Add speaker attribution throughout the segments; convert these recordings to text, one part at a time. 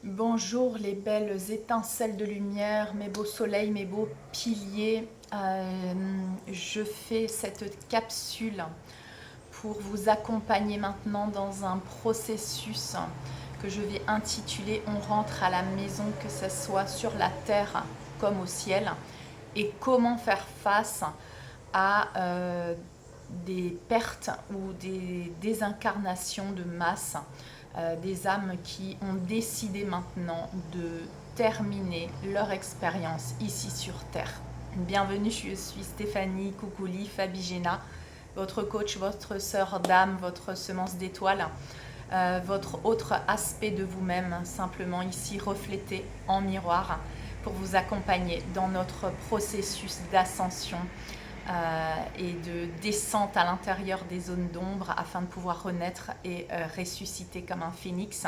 Speaker 1: Bonjour les belles étincelles de lumière, mes beaux soleils, mes beaux piliers. Je fais cette capsule pour vous accompagner maintenant dans un processus que je vais intituler « On rentre à la maison », que ce soit sur la terre comme au ciel, et comment faire face à des pertes ou des désincarnations de masse, des âmes qui ont décidé maintenant de terminer leur expérience ici sur Terre. Bienvenue, je suis Stéphanie Koukouli Fabigena, votre coach, votre sœur d'âme, votre semence d'étoiles, votre autre aspect de vous-même, simplement ici reflété en miroir, pour vous accompagner dans notre processus d'ascension et de descente à l'intérieur des zones d'ombre afin de pouvoir renaître et ressusciter comme un phénix.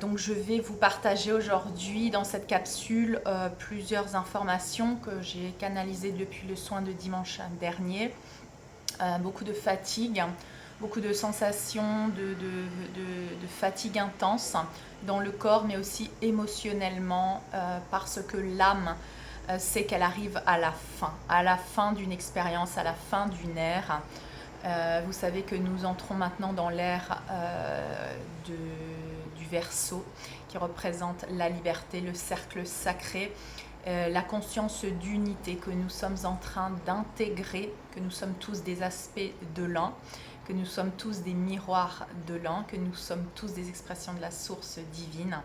Speaker 1: Donc je vais vous partager aujourd'hui dans cette capsule plusieurs informations que j'ai canalisées depuis le soin de dimanche dernier. Beaucoup de fatigue, beaucoup de sensations de fatigue intense dans le corps, mais aussi émotionnellement, parce que l'âme sait qu'elle arrive à la fin d'une expérience, à la fin d'une ère. Vous savez que nous entrons maintenant dans l'ère du Verseau, qui représente la liberté, le cercle sacré, la conscience d'unité que nous sommes en train d'intégrer, que nous sommes tous des aspects de l'un, que nous sommes tous des miroirs de l'un, que nous sommes tous des expressions de la source divine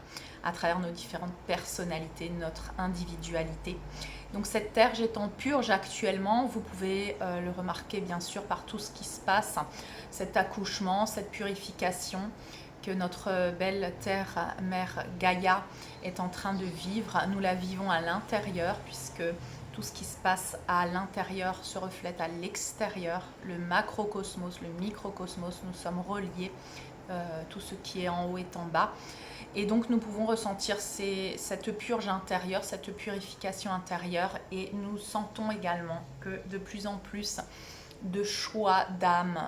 Speaker 1: à travers nos différentes personnalités, notre individualité. Donc cette terre est en purge actuellement, vous pouvez le remarquer bien sûr par tout ce qui se passe, cet accouchement, cette purification que notre belle terre mère Gaïa est en train de vivre. Nous la vivons à l'intérieur puisque tout ce qui se passe à l'intérieur se reflète à l'extérieur, le macrocosmos, le microcosmos, nous sommes reliés, tout ce qui est en haut est en bas. Et donc nous pouvons ressentir cette purge intérieure, cette purification intérieure, et nous sentons également que de plus en plus de choix d'âme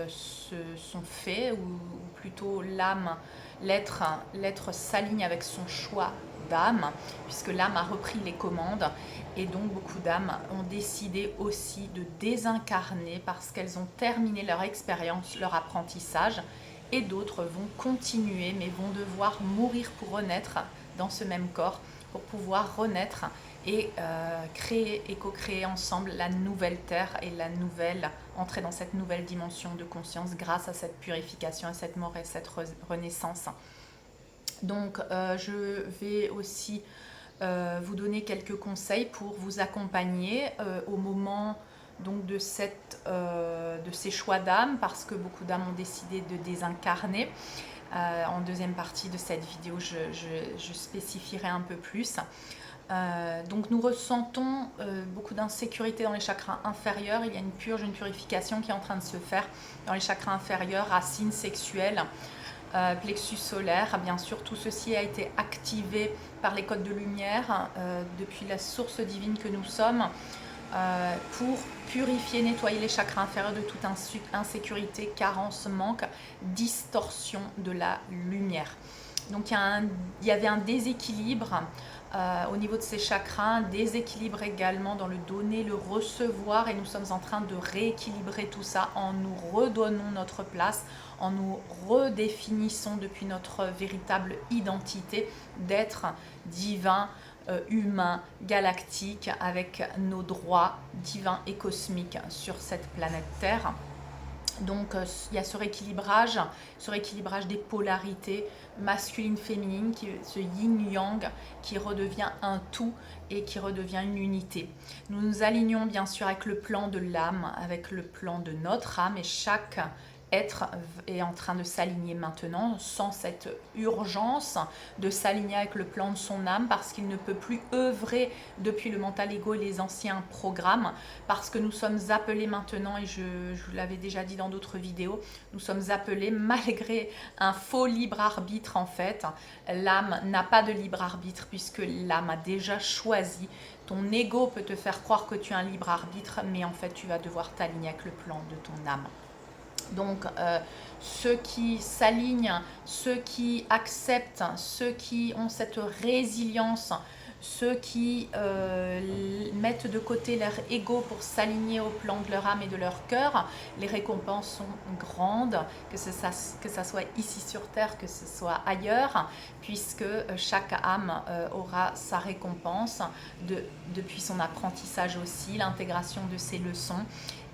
Speaker 1: se sont faits, ou plutôt l'âme, l'être s'aligne avec son choix d'âme, puisque l'âme a repris les commandes, et donc beaucoup d'âmes ont décidé aussi de désincarner parce qu'elles ont terminé leur expérience, leur apprentissage, et d'autres vont continuer mais vont devoir mourir pour renaître dans ce même corps, pour pouvoir renaître et créer et co-créer ensemble la nouvelle terre et la nouvelle, entrer dans cette nouvelle dimension de conscience grâce à cette purification, à cette mort et cette renaissance. Donc je vais aussi vous donner quelques conseils pour vous accompagner au moment donc de ces choix d'âme, parce que beaucoup d'âmes ont décidé de désincarner. En deuxième partie de cette vidéo, je spécifierai un peu plus. Donc nous ressentons beaucoup d'insécurité dans les chakras inférieurs. Il y a une purge, une purification qui est en train de se faire dans les chakras inférieurs, racines sexuelles, plexus solaire. Bien sûr, tout ceci a été activé par les codes de lumière depuis la source divine que nous sommes, pour purifier, nettoyer les chakras inférieurs de toute insécurité, carence, manque, distorsion de la lumière. Donc il y avait un déséquilibre au niveau de ces chakras, un déséquilibre également dans le donner, le recevoir, et nous sommes en train de rééquilibrer tout ça en nous redonnant notre place, en nous redéfinissant depuis notre véritable identité d'être divin, humain, galactique, avec nos droits divins et cosmiques sur cette planète Terre. Donc il y a ce rééquilibrage des polarités masculine-féminine, ce yin-yang qui redevient un tout et qui redevient une unité. Nous nous alignons bien sûr avec le plan de l'âme, avec le plan de notre âme, et chaque être est en train de s'aligner maintenant, sans cette urgence de s'aligner avec le plan de son âme, parce qu'il ne peut plus œuvrer depuis le mental ego et les anciens programmes, parce que nous sommes appelés maintenant, et je vous l'avais déjà dit dans d'autres vidéos, nous sommes appelés, malgré un faux libre arbitre en fait, l'âme n'a pas de libre arbitre puisque l'âme a déjà choisi. Ton ego peut te faire croire que tu as un libre arbitre, mais en fait tu vas devoir t'aligner avec le plan de ton âme. Donc, ceux qui s'alignent, ceux qui acceptent, ceux qui ont cette résilience, ceux qui mettent de côté leur ego pour s'aligner au plan de leur âme et de leur cœur, les récompenses sont grandes, que ça soit ici sur Terre, que ce soit ailleurs, puisque chaque âme aura sa récompense depuis son apprentissage aussi, l'intégration de ses leçons.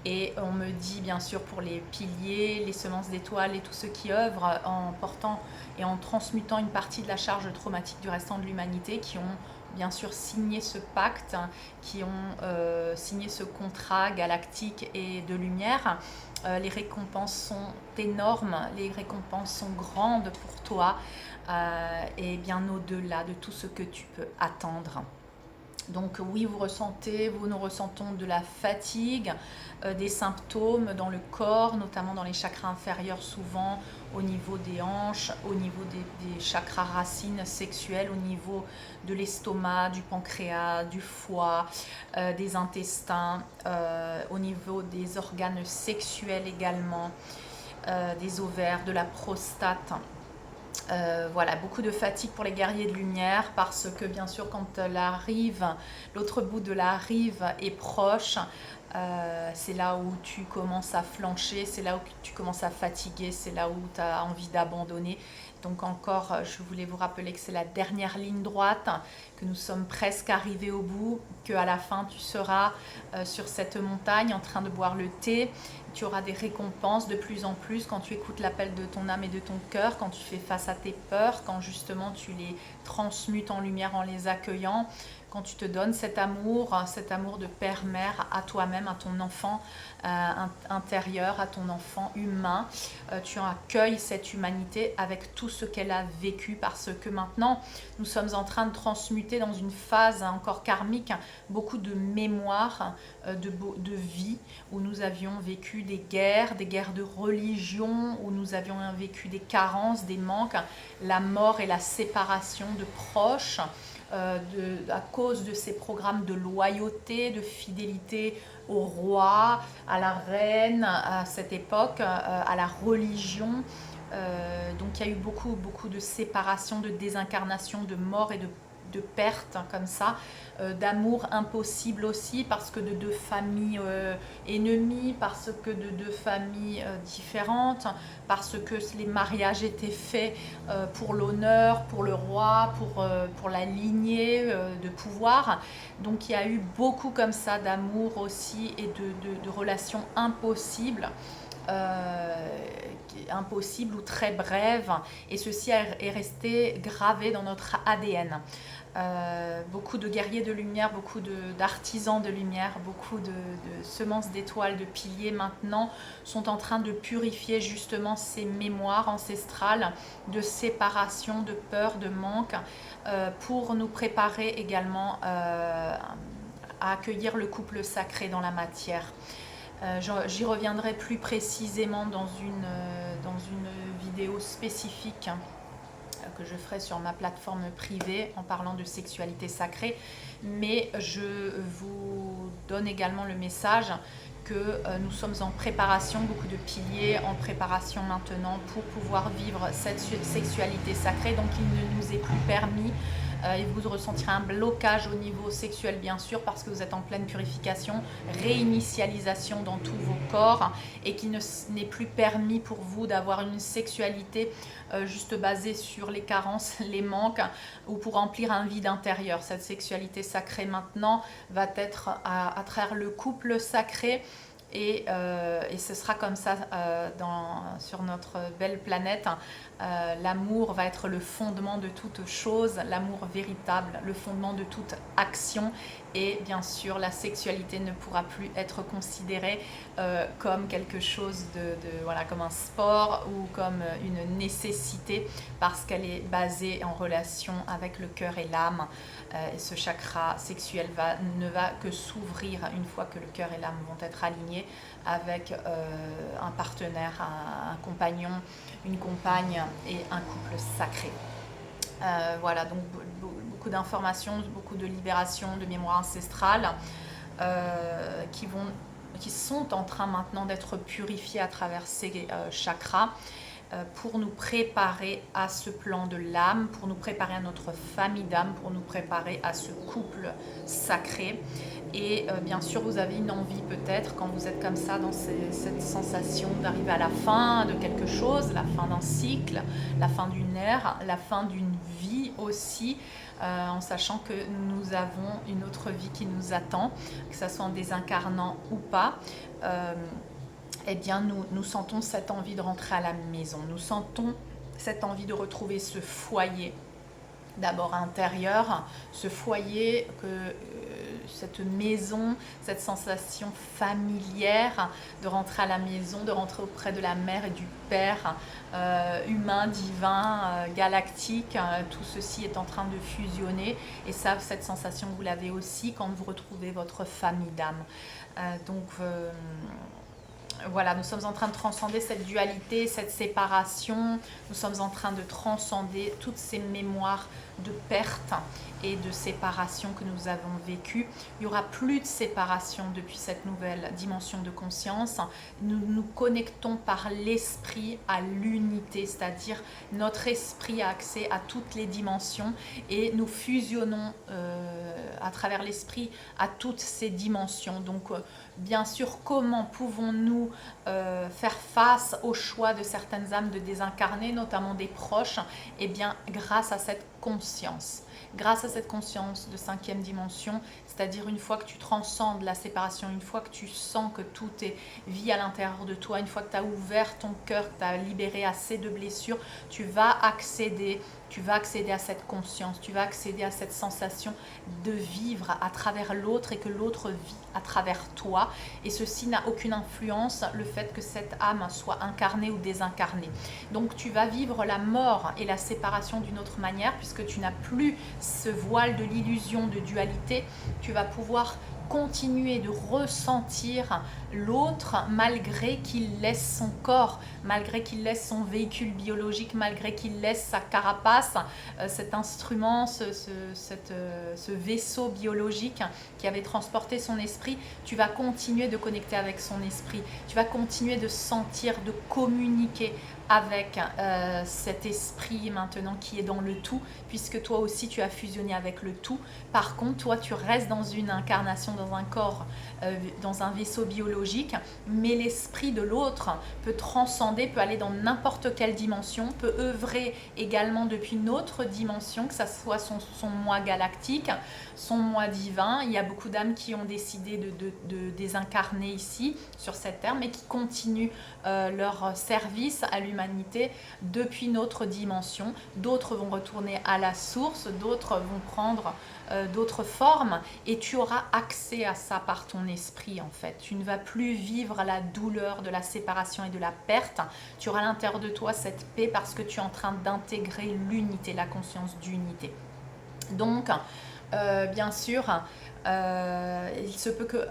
Speaker 1: Et on me dit bien sûr pour les piliers, les semences d'étoiles et tous ceux qui œuvrent en portant et en transmutant une partie de la charge traumatique du restant de l'humanité, qui ont bien sûr signé ce pacte, qui ont signé ce contrat galactique et de lumière. Les récompenses sont énormes, les récompenses sont grandes pour toi et bien au-delà de tout ce que tu peux attendre. Donc oui, nous ressentons de la fatigue, des symptômes dans le corps, notamment dans les chakras inférieurs, souvent au niveau des hanches, au niveau des chakras racines sexuels, au niveau de l'estomac, du pancréas, du foie, des intestins, au niveau des organes sexuels également, des ovaires, de la prostate. Voilà, beaucoup de fatigue pour les guerriers de lumière parce que bien sûr quand l'autre bout de la rive est proche, c'est là où tu commences à flancher, c'est là où tu commences à fatiguer, c'est là où tu as envie d'abandonner. Donc encore, je voulais vous rappeler que c'est la dernière ligne droite, que nous sommes presque arrivés au bout, qu'à la fin tu seras sur cette montagne en train de boire le thé. Tu auras des récompenses de plus en plus quand tu écoutes l'appel de ton âme et de ton cœur, quand tu fais face à tes peurs, quand justement tu les transmutes en lumière en les accueillant, quand tu te donnes cet amour de père-mère à toi-même, à ton enfant intérieur, à ton enfant humain. Tu accueilles cette humanité avec tout ce qu'elle a vécu parce que maintenant, nous sommes en train de transmuter dans une phase encore karmique beaucoup de mémoires de vie où nous avions vécu des guerres de religion, où nous avions vécu des carences, des manques, la mort et la séparation de proches. À cause de ces programmes de loyauté, de fidélité au roi, à la reine, à cette époque, à la religion. Donc il y a eu beaucoup de séparation, de désincarnation, de mort et de pertes comme ça, d'amour impossible aussi parce que de deux familles ennemies, parce que de deux familles différentes, parce que les mariages étaient faits pour l'honneur, pour le roi, pour la lignée de pouvoir. Donc il y a eu beaucoup comme ça d'amour aussi et de relations impossibles. Impossible ou très brève, et ceci est resté gravé dans notre ADN. Beaucoup de guerriers de lumière, beaucoup d'artisans de lumière, beaucoup de semences d'étoiles, de piliers maintenant sont en train de purifier justement ces mémoires ancestrales de séparation, de peur, de manque, pour nous préparer également à accueillir le couple sacré dans la matière. J'y reviendrai plus précisément dans une vidéo spécifique que je ferai sur ma plateforme privée en parlant de sexualité sacrée, mais je vous donne également le message que nous sommes en préparation, beaucoup de piliers en préparation maintenant pour pouvoir vivre cette sexualité sacrée. Donc il ne nous est plus permis et vous ressentirez un blocage au niveau sexuel bien sûr parce que vous êtes en pleine purification, réinitialisation dans tous vos corps, et qu'il n'est plus permis pour vous d'avoir une sexualité juste basée sur les carences, les manques, ou pour remplir un vide intérieur. Cette sexualité sacrée maintenant va être à travers le couple sacré. Et ce sera comme ça sur notre belle planète. L'amour va être le fondement de toute chose, l'amour véritable, le fondement de toute action. Et bien sûr, la sexualité ne pourra plus être considérée comme quelque chose voilà, comme un sport ou comme une nécessité, parce qu'elle est basée en relation avec le cœur et l'âme. Et ce chakra sexuel ne va que s'ouvrir une fois que le cœur et l'âme vont être alignés avec un partenaire, un compagnon, une compagne et un couple sacré. Voilà, donc beaucoup d'informations, beaucoup de libération de mémoire ancestrale qui vont qui sont en train maintenant d'être purifiés à travers ces chakras, pour nous préparer à ce plan de l'âme, pour nous préparer à notre famille d'âme, pour nous préparer à ce couple sacré. Et bien sûr, vous avez une envie peut-être, quand vous êtes comme ça, dans cette sensation d'arriver à la fin de quelque chose, la fin d'un cycle, la fin d'une ère, la fin d'une vie aussi, en sachant que nous avons une autre vie qui nous attend, que ce soit en désincarnant ou pas. Eh bien, nous sentons cette envie de rentrer à la maison. Nous sentons cette envie de retrouver ce foyer, d'abord intérieur, ce foyer, cette maison, cette sensation familière de rentrer à la maison, de rentrer auprès de la mère et du père, humain, divin, galactique. Tout ceci est en train de fusionner. Et ça, cette sensation, vous l'avez aussi quand vous retrouvez votre famille d'âme. Voilà, nous sommes en train de transcender cette dualité, cette séparation. Nous sommes en train de transcender toutes ces mémoires de perte et de séparation que nous avons vécues. Il n'y aura plus de séparation depuis cette nouvelle dimension de conscience. Nous nous connectons par l'esprit à l'unité, c'est-à-dire notre esprit a accès à toutes les dimensions et nous fusionnons à travers l'esprit à toutes ces dimensions. Donc, bien sûr, comment pouvons-nous faire face au choix de certaines âmes de désincarner, notamment des proches? Eh bien, grâce à cette conscience. Grâce à cette conscience de cinquième dimension, c'est-à-dire une fois que tu transcendes la séparation, une fois que tu sens que tout est vie à l'intérieur de toi, une fois que tu as ouvert ton cœur, que tu as libéré assez de blessures, tu vas accéder à cette conscience, tu vas accéder à cette sensation de vivre à travers l'autre et que l'autre vit à travers toi. Et ceci n'a aucune influence, le fait que cette âme soit incarnée ou désincarnée. Donc tu vas vivre la mort et la séparation d'une autre manière puisque tu n'as plus ce voile de l'illusion de dualité. Tu vas pouvoir continuer de ressentir l'autre malgré qu'il laisse son corps, malgré qu'il laisse son véhicule biologique, malgré qu'il laisse sa carapace, cet instrument, ce vaisseau biologique qui avait transporté son esprit. Tu vas continuer de connecter avec son esprit, tu vas continuer de sentir, de communiquer avec cet esprit maintenant qui est dans le tout, puisque toi aussi tu as fusionné avec le tout. Par contre, toi tu restes dans une incarnation, dans un corps, dans un vaisseau biologique, mais l'esprit de l'autre peut transcender, peut aller dans n'importe quelle dimension, peut œuvrer également depuis une autre dimension, que ce soit son moi galactique, son moi divin. Il y a beaucoup d'âmes qui ont décidé de désincarner ici, sur cette terre, mais qui continuent leur service à l'humanité depuis notre dimension. D'autres vont retourner à la source, d'autres vont prendre d'autres formes et tu auras accès à ça par ton esprit en fait. Tu ne vas plus vivre la douleur de la séparation et de la perte. Tu auras à l'intérieur de toi cette paix parce que tu es en train d'intégrer l'unité, la conscience d'unité. Donc, bien sûr, il se peut que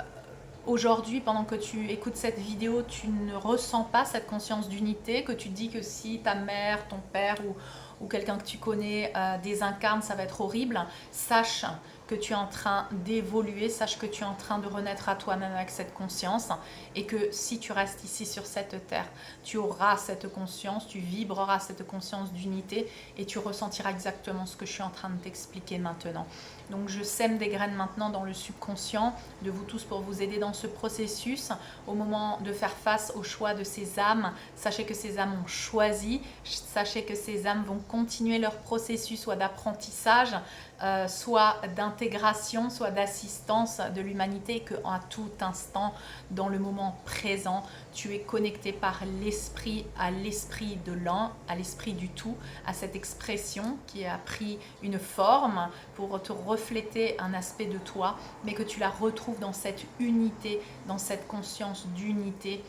Speaker 1: aujourd'hui, pendant que tu écoutes cette vidéo, tu ne ressens pas cette conscience d'unité, que tu te dis que si ta mère, ton père ou quelqu'un que tu connais désincarne, ça va être horrible. Sache que tu es en train d'évoluer, sache que tu es en train de renaître à toi-même avec cette conscience et que si tu restes ici sur cette terre, tu auras cette conscience, tu vibreras cette conscience d'unité et tu ressentiras exactement ce que je suis en train de t'expliquer maintenant. Donc je sème des graines maintenant dans le subconscient de vous tous pour vous aider dans ce processus. Au moment de faire face au choix de ces âmes, sachez que ces âmes ont choisi, sachez que ces âmes vont continuer leur processus soit d'apprentissage, soit d'intégration, soit d'assistance de l'humanité, que à tout instant, dans le moment présent, tu es connecté par l'esprit à l'esprit de l'un, à l'esprit du tout, à cette expression qui a pris une forme pour te refléter un aspect de toi, mais que tu la retrouves dans cette unité, dans cette conscience d'unité.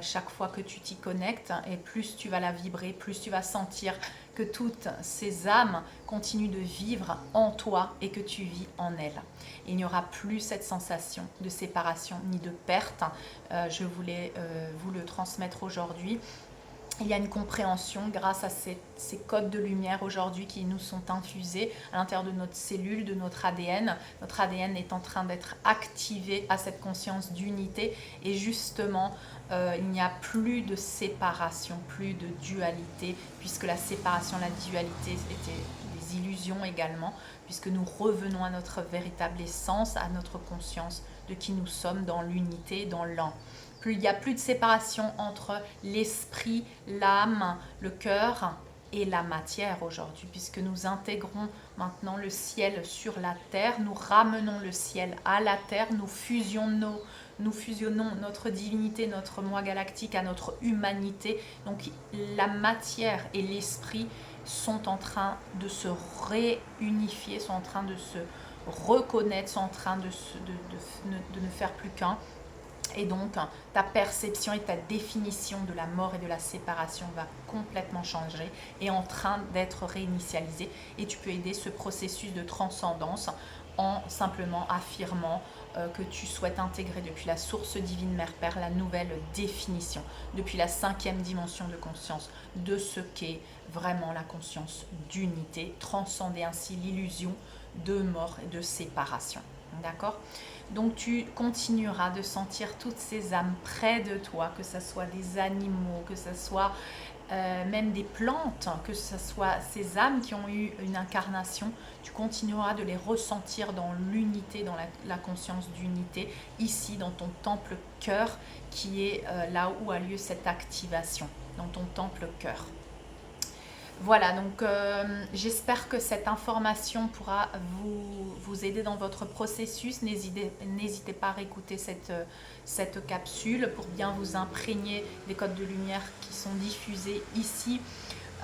Speaker 1: Chaque fois que tu t'y connectes, et plus tu vas la vibrer, plus tu vas sentir que toutes ces âmes continuent de vivre en toi et que tu vis en elles. Il n'y aura plus cette sensation de séparation ni de perte. Je voulais vous le transmettre aujourd'hui. il y a une compréhension grâce à ces codes de lumière aujourd'hui qui nous sont infusés à l'intérieur de notre cellule, de notre ADN. Notre ADN est en train d'être activé à cette conscience d'unité et justement, il n'y a plus de séparation, plus de dualité, puisque la séparation, la dualité étaient des illusions également, puisque nous revenons à notre véritable essence, à notre conscience de qui nous sommes dans l'unité, dans l'un. Il n'y a plus de séparation entre l'esprit, l'âme, le cœur et la matière aujourd'hui, puisque nous intégrons maintenant le ciel sur la terre, nous ramenons le ciel à la terre, nous fusionnons notre divinité, notre moi galactique à notre humanité. Donc la matière et l'esprit sont en train de se réunifier, sont en train de se reconnaître, sont en train de ne faire plus qu'un. Et donc, ta perception et ta définition de la mort et de la séparation va complètement changer et en train d'être réinitialisée. Et tu peux aider ce processus de transcendance en simplement affirmant que tu souhaites intégrer depuis la source divine Mère Père la nouvelle définition, depuis la 5e dimension de conscience de ce qu'est vraiment la conscience d'unité, transcender ainsi l'illusion de mort et de séparation. D'accord ? Donc tu continueras de sentir toutes ces âmes près de toi, que ce soit des animaux, que ce soit même des plantes, que ce soit ces âmes qui ont eu une incarnation, tu continueras de les ressentir dans l'unité, dans la conscience d'unité, ici dans ton temple cœur, qui est là où a lieu cette activation, dans ton temple cœur. Voilà, donc j'espère que cette information pourra vous aider dans votre processus. N'hésitez pas à réécouter cette capsule pour bien vous imprégner des codes de lumière qui sont diffusés ici.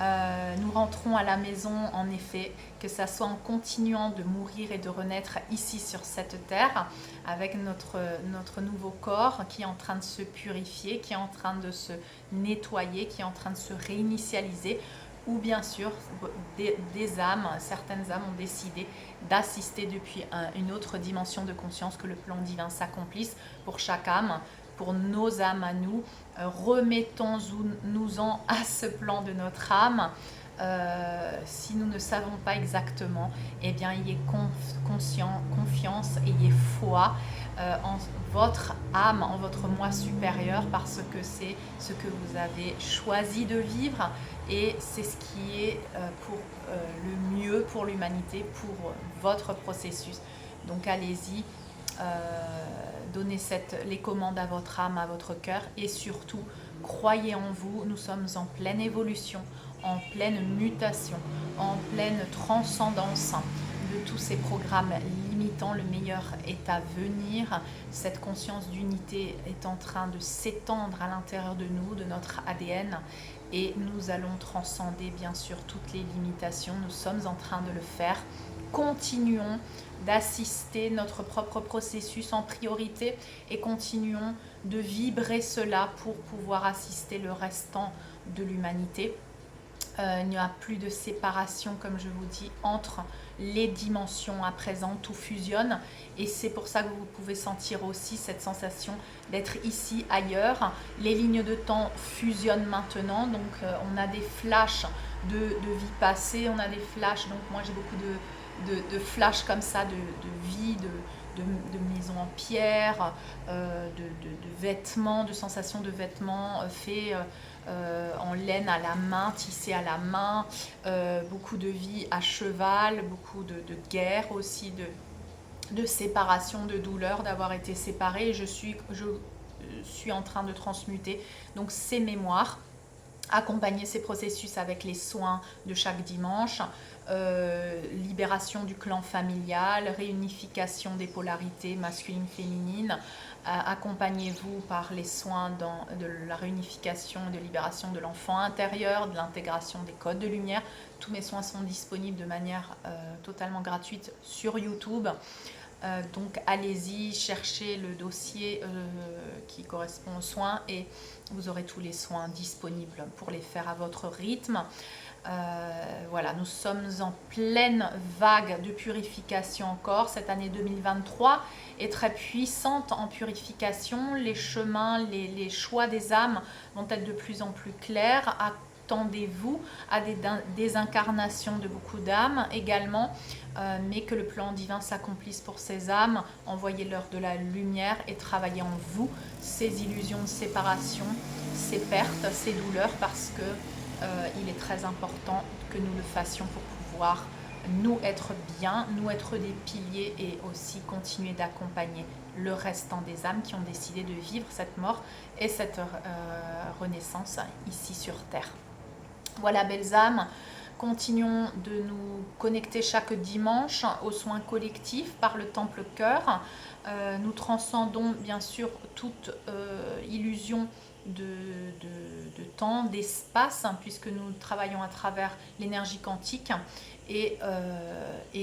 Speaker 1: Nous rentrons à la maison, en effet, que ça soit en continuant de mourir et de renaître ici sur cette terre, avec notre nouveau corps qui est en train de se purifier, qui est en train de se nettoyer, qui est en train de se réinitialiser, ou bien sûr des âmes, certaines âmes ont décidé d'assister depuis une autre dimension de conscience, que le plan divin s'accomplisse pour chaque âme, pour nos âmes à nous. Remettons-nous-en à ce plan de notre âme. Si nous ne savons pas exactement, eh bien ayez confiance, ayez foi en votre âme, en votre moi supérieur, parce que c'est ce que vous avez choisi de vivre et c'est ce qui est pour le mieux pour l'humanité, pour votre processus. Donc allez-y, donnez les commandes à votre âme, à votre cœur et surtout croyez en vous. Nous sommes en pleine évolution, en pleine mutation, en pleine transcendance de tous ces programmes limitants. Le meilleur est à venir. Cette conscience d'unité est en train de s'étendre à l'intérieur de nous, de notre ADN, et nous allons transcender bien sûr toutes les limitations. Nous sommes en train de le faire. Continuons d'assister notre propre processus en priorité et continuons de vibrer cela pour pouvoir assister le restant de l'humanité. Il n'y a plus de séparation, comme je vous dis, entre les dimensions à présent, tout fusionne et c'est pour ça que vous pouvez sentir aussi cette sensation d'être ici, ailleurs. Les lignes de temps fusionnent maintenant, donc on a des flashs de vie passée, on a des flashs, donc moi j'ai beaucoup de flashs comme ça, de vie, de maisons en pierre, de vêtements, de sensations de vêtements faits en laine à la main, tissés à la main, beaucoup de vie à cheval, beaucoup de guerre aussi, de séparation, de douleur, d'avoir été séparée. Je suis en train de transmuter donc ces mémoires, accompagner ces processus avec les soins de chaque dimanche, libération du clan familial, réunification des polarités masculines-féminines. Accompagnez-vous par les soins de la réunification et de libération de l'enfant intérieur, de l'intégration des codes de lumière. Tous mes soins sont disponibles de manière totalement gratuite sur YouTube. Donc allez-y, cherchez le dossier qui correspond aux soins et vous aurez tous les soins disponibles pour les faire à votre rythme. Voilà, nous sommes en pleine vague de purification encore. Cette année 2023 est très puissante en purification. Les chemins, les choix des âmes vont être de plus en plus clairs. Attendez-vous à des incarnations de beaucoup d'âmes également, mais que le plan divin s'accomplisse pour ces âmes. Envoyez-leur de la lumière et travaillez en vous ces illusions de séparation, ces pertes, ces douleurs, parce que il est très important que nous le fassions pour pouvoir nous être bien, nous être des piliers et aussi continuer d'accompagner le restant des âmes qui ont décidé de vivre cette mort et cette renaissance ici sur Terre. Voilà, belles âmes, continuons de nous connecter chaque dimanche aux soins collectifs par le Temple Cœur. Nous transcendons bien sûr toute illusion de temps, d'espace, hein, puisque nous travaillons à travers l'énergie quantique et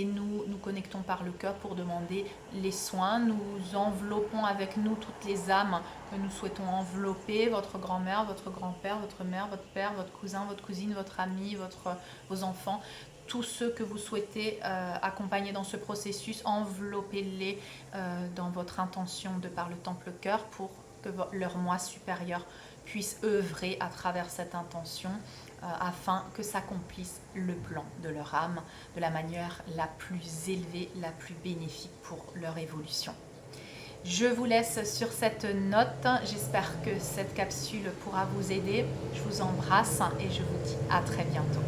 Speaker 1: nous connectons par le cœur pour demander les soins. Nous enveloppons avec nous toutes les âmes que nous souhaitons envelopper, votre grand-mère, votre grand-père, votre mère, votre père, votre cousin, votre cousine, votre ami, vos enfants. Tous ceux que vous souhaitez accompagner dans ce processus, enveloppez-les dans votre intention de par le Temple Cœur pour que leur moi supérieur puisse œuvrer à travers cette intention afin que s'accomplisse le plan de leur âme de la manière la plus élevée, la plus bénéfique pour leur évolution. Je vous laisse sur cette note. J'espère que cette capsule pourra vous aider. Je vous embrasse et je vous dis à très bientôt.